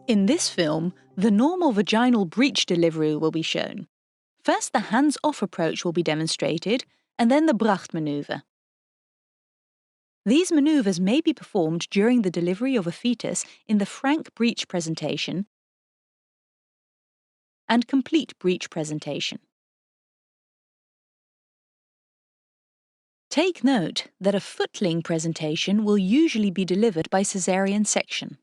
In this film, the normal vaginal breech delivery will be shown. First, the hands-off approach will be demonstrated, and then the Bracht maneuver. These maneuvers may be performed during the delivery of a fetus in the frank breech presentation and complete breech presentation. Take note that a footling presentation will usually be delivered by caesarean section.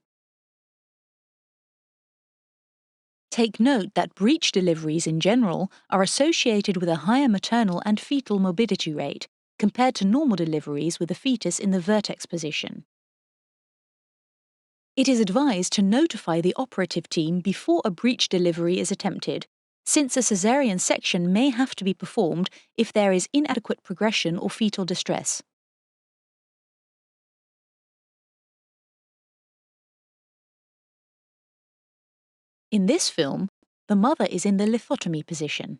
Take note that breech deliveries in general are associated with a higher maternal and fetal morbidity rate compared to normal deliveries with a fetus in the vertex position. It is advised to notify the operative team before a breech delivery is attempted, since a caesarean section may have to be performed if there is inadequate progression or fetal distress. In this film, the mother is in the lithotomy position.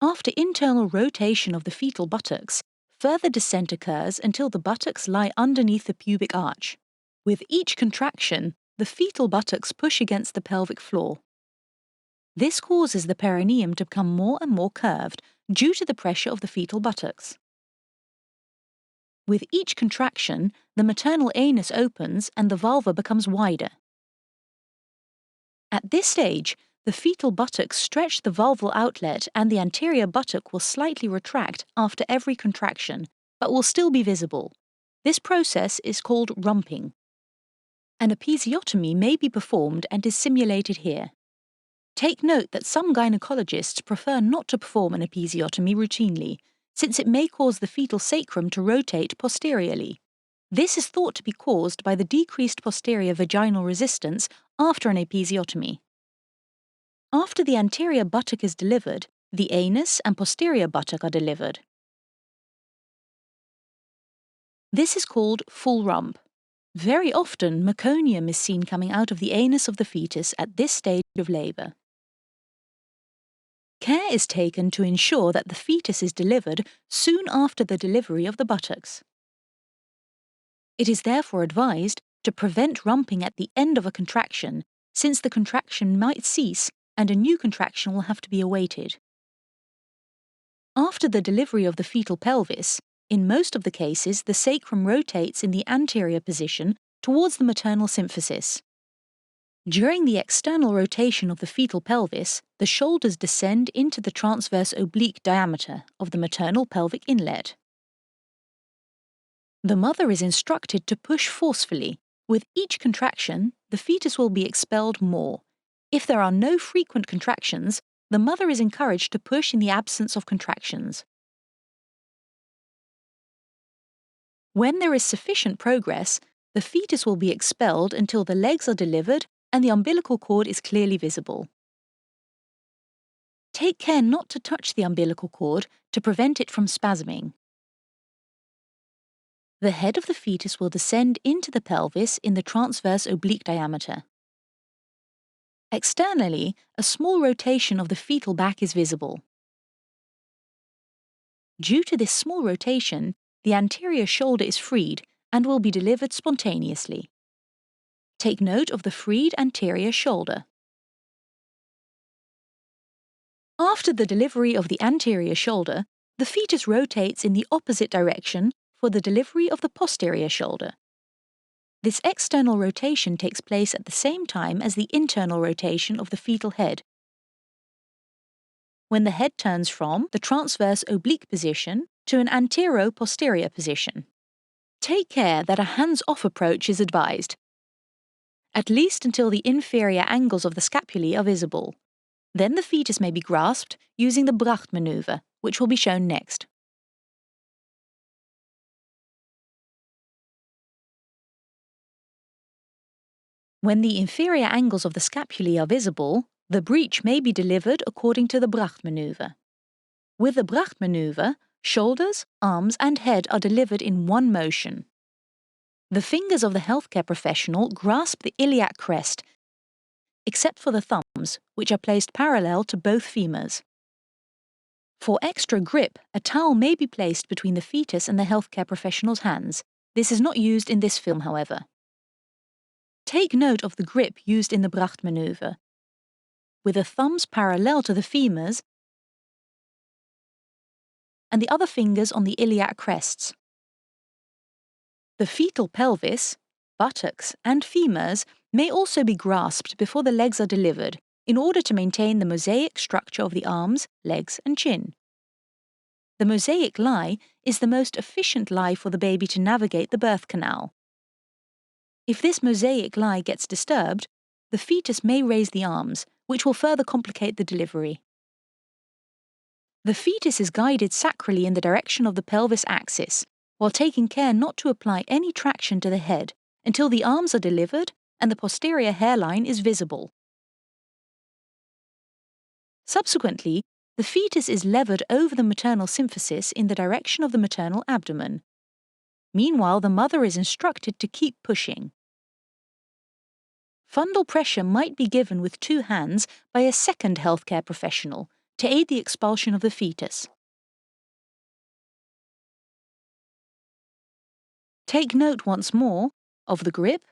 After internal rotation of the fetal buttocks, further descent occurs until the buttocks lie underneath the pubic arch. With each contraction, the fetal buttocks push against the pelvic floor. This causes the perineum to become more and more curved due to the pressure of the fetal buttocks. With each contraction, the maternal anus opens and the vulva becomes wider. At this stage, the fetal buttocks stretch the vulval outlet and the anterior buttock will slightly retract after every contraction, but will still be visible. This process is called rumping. An episiotomy may be performed and is simulated here. Take note that some gynecologists prefer not to perform an episiotomy routinely, since it may cause the fetal sacrum to rotate posteriorly. This is thought to be caused by the decreased posterior vaginal resistance after an episiotomy. After the anterior buttock is delivered, the anus and posterior buttock are delivered. This is called full rump. Very often, meconium is seen coming out of the anus of the fetus at this stage of labour. Care is taken to ensure that the fetus is delivered soon after the delivery of the buttocks. It is therefore advised to prevent rumping at the end of a contraction, since the contraction might cease and a new contraction will have to be awaited. After the delivery of the fetal pelvis, in most of the cases the sacrum rotates in the anterior position towards the maternal symphysis. During the external rotation of the fetal pelvis, the shoulders descend into the transverse oblique diameter of the maternal pelvic inlet. The mother is instructed to push forcefully. With each contraction, the fetus will be expelled more. If there are no frequent contractions, the mother is encouraged to push in the absence of contractions. When there is sufficient progress, the fetus will be expelled until the legs are delivered and the umbilical cord is clearly visible. Take care not to touch the umbilical cord to prevent it from spasming. The head of the fetus will descend into the pelvis in the transverse oblique diameter. Externally, a small rotation of the fetal back is visible. Due to this small rotation, the anterior shoulder is freed and will be delivered spontaneously. Take note of the freed anterior shoulder. After the delivery of the anterior shoulder, the fetus rotates in the opposite direction for the delivery of the posterior shoulder. This external rotation takes place at the same time as the internal rotation of the fetal head. When the head turns from the transverse oblique position to an antero-posterior position. Take care that a hands-off approach is advised, at least until the inferior angles of the scapulae are visible. Then the fetus may be grasped using the Bracht maneuver, which will be shown next. When the inferior angles of the scapulae are visible, the breech may be delivered according to the Bracht maneuver. With the Bracht maneuver, shoulders, arms and head are delivered in one motion. The fingers of the healthcare professional grasp the iliac crest, except for the thumbs, which are placed parallel to both femurs. For extra grip, a towel may be placed between the fetus and the healthcare professional's hands. This is not used in this film, however. Take note of the grip used in the Bracht maneuver, with the thumbs parallel to the femurs and the other fingers on the iliac crests. The fetal pelvis, buttocks, and femurs may also be grasped before the legs are delivered in order to maintain the mosaic structure of the arms, legs, and chin. The mosaic lie is the most efficient lie for the baby to navigate the birth canal. If this mosaic lie gets disturbed, the fetus may raise the arms, which will further complicate the delivery. The fetus is guided sacrally in the direction of the pelvis axis, while taking care not to apply any traction to the head until the arms are delivered and the posterior hairline is visible. Subsequently, the fetus is levered over the maternal symphysis in the direction of the maternal abdomen. Meanwhile, the mother is instructed to keep pushing. Fundal pressure might be given with 2 hands by a second healthcare professional to aid the expulsion of the fetus. Take note once more of the grip,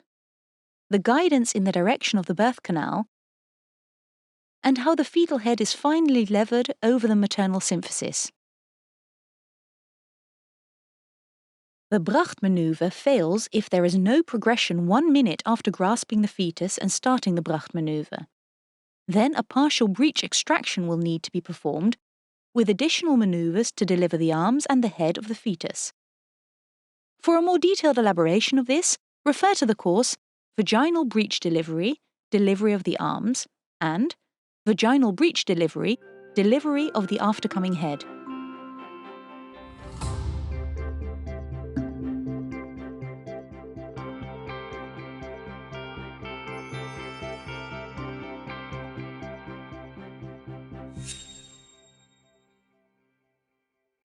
the guidance in the direction of the birth canal, and how the fetal head is finally levered over the maternal symphysis. The Bracht maneuver fails if there is no progression 1 minute after grasping the fetus and starting the Bracht maneuver. Then a partial breech extraction will need to be performed, with additional maneuvers to deliver the arms and the head of the fetus. For a more detailed elaboration of this, refer to the course Vaginal Breech Delivery, Delivery of the Arms, and Vaginal Breech Delivery, Delivery of the Aftercoming Head.